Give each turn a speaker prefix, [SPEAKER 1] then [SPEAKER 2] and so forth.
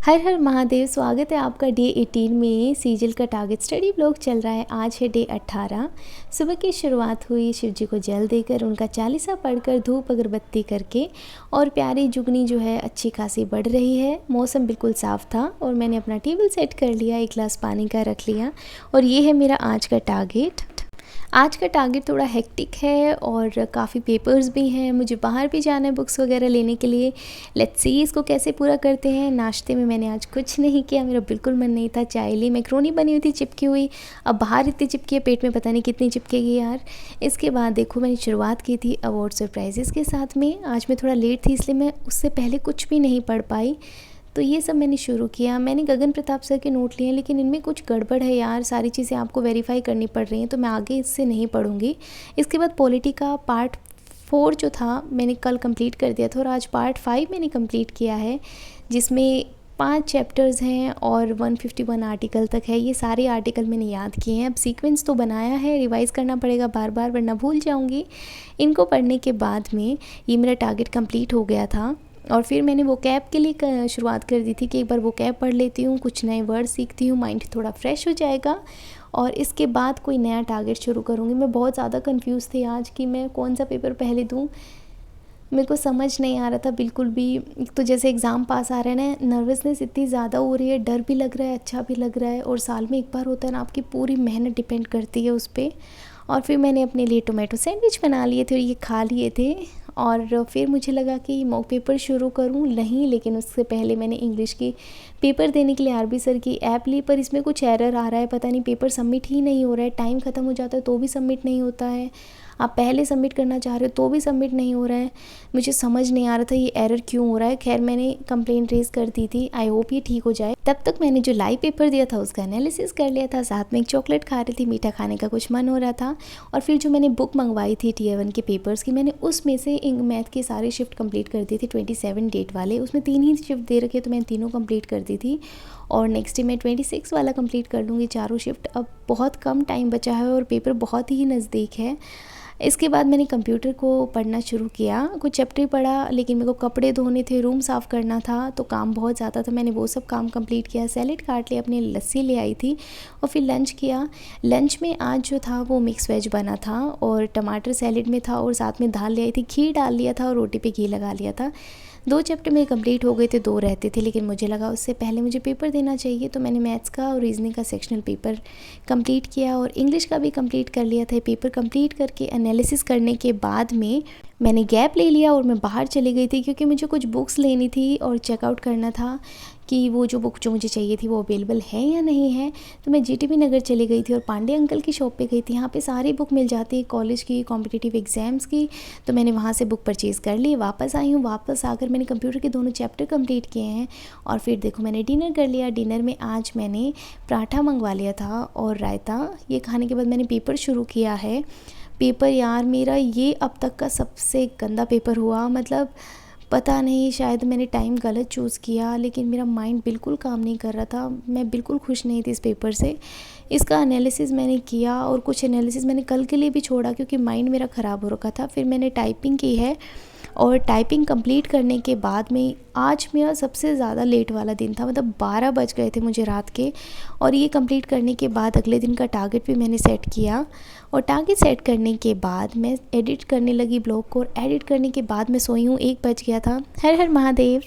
[SPEAKER 1] हर हर महादेव। स्वागत है आपका डे 18 में। सीजल का टारगेट स्टडी ब्लॉग चल रहा है। आज है डे 18। सुबह की शुरुआत हुई शिव जी को जल देकर, उनका चालीसा पढ़कर, धूप अगरबत्ती करके, और प्यारी जुगनी जो है अच्छी खासी बढ़ रही है। मौसम बिल्कुल साफ़ था और मैंने अपना टेबल सेट कर लिया, एक गिलास पानी का रख लिया और ये है मेरा आज का टारगेट। आज का टारगेट थोड़ा हेक्टिक है और काफ़ी पेपर्स भी हैं, मुझे बाहर भी जाना है बुक्स वगैरह लेने के लिए। लेट्स सी इसको कैसे पूरा करते हैं। नाश्ते में मैंने आज कुछ नहीं किया, मेरा बिल्कुल मन नहीं था। चाय ली, मैक्रोनी बनी हुई थी चिपकी हुई। अब बाहर इतनी चिपकी है, पेट में पता नहीं कितनी चिपकेगी यार। इसके बाद देखो मैंने शुरुआत की थी अवार्ड सरप्राइजेज़ के साथ में। आज मैं थोड़ा लेट थी इसलिए मैं उससे पहले कुछ भी नहीं पढ़ पाई। तो ये सब मैंने शुरू किया। मैंने गगन प्रताप सर के नोट लिए, लेकिन इनमें कुछ गड़बड़ है यार, सारी चीज़ें आपको वेरीफाई करनी पड़ रही हैं, तो मैं आगे इससे नहीं पढ़ूंगी। इसके बाद पॉलिटी का पार्ट 4 जो था मैंने कल कंप्लीट कर दिया था और आज पार्ट 5 मैंने कंप्लीट किया है, जिसमें 5 चैप्टर्स हैं और 151 आर्टिकल तक है। ये सारे आर्टिकल मैंने याद किए हैं। अब सीक्वेंस तो बनाया है, रिवाइज़ करना पड़ेगा बार बार वरना भूल जाऊँगी। इनको पढ़ने के बाद में ये मेरा टारगेट कंप्लीट हो गया था। और फिर मैंने वो कैब के लिए शुरुआत कर दी थी कि एक बार वो कैब पढ़ लेती हूँ, कुछ नए वर्ड सीखती हूँ, माइंड थोड़ा फ्रेश हो जाएगा और इसके बाद कोई नया टारगेट शुरू करूँगी। मैं बहुत ज़्यादा कंफ्यूज थी आज कि मैं कौन सा पेपर पहले दूँ। मेरे को समझ नहीं आ रहा था बिल्कुल भी। एक तो जैसे एग्ज़ाम पास आ रहे हैं ना, नर्वसनेस इतनी ज़्यादा हो रही है, डर भी लग रहा है, अच्छा भी लग रहा है। और साल में एक बार होता है ना, आपकी पूरी मेहनत डिपेंड करती है उस पर। और फिर मैंने अपने लिए टोमेटो सैंडविच बना लिए थे और ये खा लिए थे। और फिर मुझे लगा कि मॉक पेपर शुरू करूं, नहीं, लेकिन उससे पहले मैंने इंग्लिश की पेपर देने के लिए आरबी सर की ऐप ली, पर इसमें कुछ एरर आ रहा है, पता नहीं पेपर सबमिट ही नहीं हो रहा है। टाइम ख़त्म हो जाता है तो भी सबमिट नहीं होता है, आप पहले सबमिट करना चाह रहे हो तो भी सबमिट नहीं हो रहा है। मुझे समझ नहीं आ रहा था ये एरर क्यों हो रहा है। खैर मैंने कंप्लेंट रेज़ कर दी थी, आई होप ये ठीक हो जाए। तब तक मैंने जो लाइव पेपर दिया था उसका एनालिसिस कर लिया था, साथ में एक चॉकलेट खा रही थी, मीठा खाने का कुछ मन हो रहा था। और फिर जो मैंने बुक मंगवाई थी टीयर 1 के पेपर्स की, मैंने उसमें से मैथ के सारे शिफ्ट कंप्लीट कर दिए थे, 27 डेट वाले। उसमें 3 ही शिफ्ट दे रखे तो मैंने तीनों कंप्लीट कर दी थी। और नेक्स्ट डे मैं 26 वाला कंप्लीट कर लूँगी, चारों शिफ्ट। अब बहुत कम टाइम बचा है और पेपर बहुत ही नज़दीक है। इसके बाद मैंने कंप्यूटर को पढ़ना शुरू किया, कुछ चैप्टर पढ़ा, लेकिन मेरे को कपड़े धोने थे, रूम साफ़ करना था, तो काम बहुत ज़्यादा था। मैंने वो सब काम कंप्लीट किया, सैलेड काट लिया, अपनी लस्सी ले आई थी और फिर लंच किया। लंच में आज जो था वो मिक्स वेज बना था और टमाटर सैलेड में था और साथ में दाल ले आई थी, घी डाल लिया था और रोटी पे घी लगा लिया था। 2 चैप्टर मेरे कंप्लीट हो गए थे, 2 रहते थे, लेकिन मुझे लगा उससे पहले मुझे पेपर देना चाहिए, तो मैंने मैथ्स का और रीजनिंग का सेक्शनल पेपर कंप्लीट किया और इंग्लिश का भी कंप्लीट कर लिया था। पेपर कंप्लीट करके एनालिसिस करने के बाद में मैंने गैप ले लिया और मैं बाहर चली गई थी, क्योंकि मुझे कुछ बुक्स लेनी थी और चेकआउट करना था कि वो जो बुक जो मुझे चाहिए थी वो अवेलेबल है या नहीं है। तो मैं जीटीबी नगर चली गई थी और पांडे अंकल की शॉप पे गई थी। यहाँ पे सारी बुक मिल जाती है, कॉलेज की, कॉम्पिटिटिव एग्ज़ाम्स की। तो मैंने वहाँ से बुक परचेज़ कर ली, वापस आई हूँ। वापस आकर मैंने कंप्यूटर के दोनों चैप्टर कंप्लीट किए हैं और फिर देखो मैंने डिनर कर लिया। डिनर में आज मैंने पराठा मंगवा लिया था और रायता। ये खाने के बाद मैंने पेपर शुरू किया है। पेपर यार मेरा ये अब तक का सबसे गंदा पेपर हुआ। मतलब पता नहीं, शायद मैंने टाइम गलत चूज़ किया, लेकिन मेरा माइंड बिल्कुल काम नहीं कर रहा था। मैं बिल्कुल खुश नहीं थी इस पेपर से। इसका एनालिसिस मैंने किया और कुछ एनालिसिस मैंने कल के लिए भी छोड़ा क्योंकि माइंड मेरा ख़राब हो रखा था। फिर मैंने टाइपिंग की है और टाइपिंग कंप्लीट करने के बाद में आज मेरा सबसे ज़्यादा लेट वाला दिन था। मतलब 12 बज गए थे मुझे रात के। और ये कंप्लीट करने के बाद अगले दिन का टारगेट भी मैंने सेट किया और टारगेट सेट करने के बाद मैं एडिट करने लगी ब्लॉग को और एडिट करने के बाद मैं सोई हूँ, 1 बज गया था। हर हर महादेव।